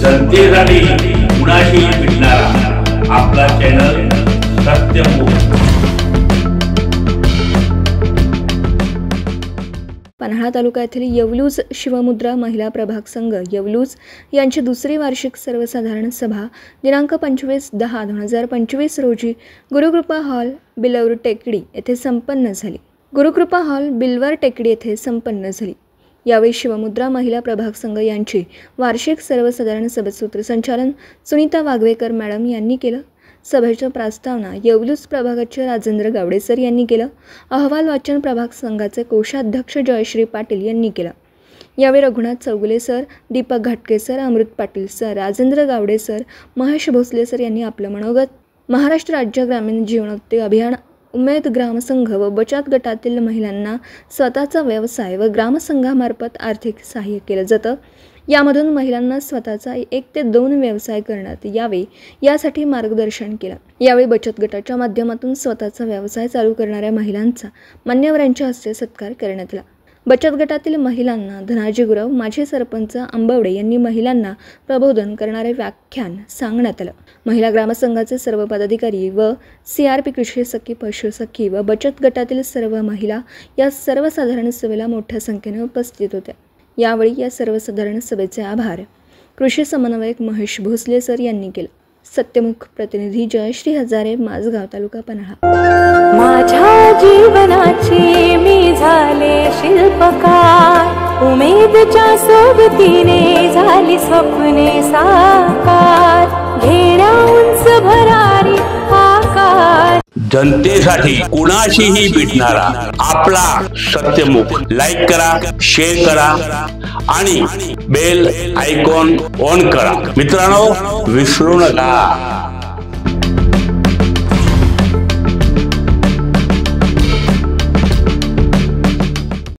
जनतेसाठी कुणाशी भेटणारा आपला चॅनल सत्यमुख। पन्हाळा तालुका येथील येवलूज शिवमुद्रा महिला प्रभाग संघ येवलूज यांची दुसरी वार्षिक सर्वसाधारण सभा दिनांक 25/10/2025 रोजी गुरुकृपा हॉल बिलवर टेकडी येथे संपन्न झाली। गुरुकृपा हॉल बिलवर टेकडी येथे संपन्न झाली। यावेळी शिवमुद्रा महिला प्रभाग संघ यांची वार्षिक सर्वसाधारण सभेत सूत्रसंचालन सुनीता वाघवेकर मॅडम यांनी केलं। सभेच्या प्रस्तावना येवलूज प्रभागाचे राजेंद्र गावडे सर यांनी केलं। अहवाल वाचन प्रभाग संघाचे कोषाध्यक्ष जयश्री पाटील यांनी केलं। यावेळी Raghunath Chougule sir, Deepak Ghatke sir, Amrut Patil sir, Rajendra Gawade sir, Mahesh Bhosale sir यांनी आपलं मनोगत, महाराष्ट्र राज्य ग्रामीण जीवनोन्नती अभियान, उमेद ग्रामसंघ व बचत गटातील महिलांना स्वतःचा व्यवसाय व ग्रामसंघामार्फत आर्थिक सहाय्य केलं जातं। यामधून महिलांना स्वतःचा 1 ते 2 व्यवसाय करण्यात यावे यासाठी मार्गदर्शन केलं। यावेळी बचत गटाच्या माध्यमातून स्वतःचा व्यवसाय चालू करणाऱ्या महिलांचा मान्यवरांच्या हस्ते सत्कार करण्यात आला। बचत गटातील महिलांना धनाजी गुरव, माजी सरपंच आंबवडे यांनी महिलांना प्रबोधन करणारे व्याख्यान सांगण्यात आलं। महिला ग्रामसंघाचे सर्व पदाधिकारी व CRP कृषी सखी, पशु सखी व बचत गटातील सर्व महिला या सर्वसाधारण सभेला मोठ्या संख्येने उपस्थित होत्या। यावेळी या सर्वसाधारण सभेचे आभार कृषी समन्वयक महेश भोसले सर यांनी केले। सत्यमुख प्रतिनिधी जयश्री हजारे, माझगाव तालुका पन्हाळा। माझ्या जीवनाची मी झाले शिल्पकार, उमेदच्या सोबतीने झाली स्वप्ने साकार, घेण्या उंच भरारी आकार। जनतेसाठी कुणाशीही भेटणारा आपला सत्यमुख। लाईक करा, शेअर करा आणि बेल आयकॉन ऑन करा। मित्रांनो, विसरू नका।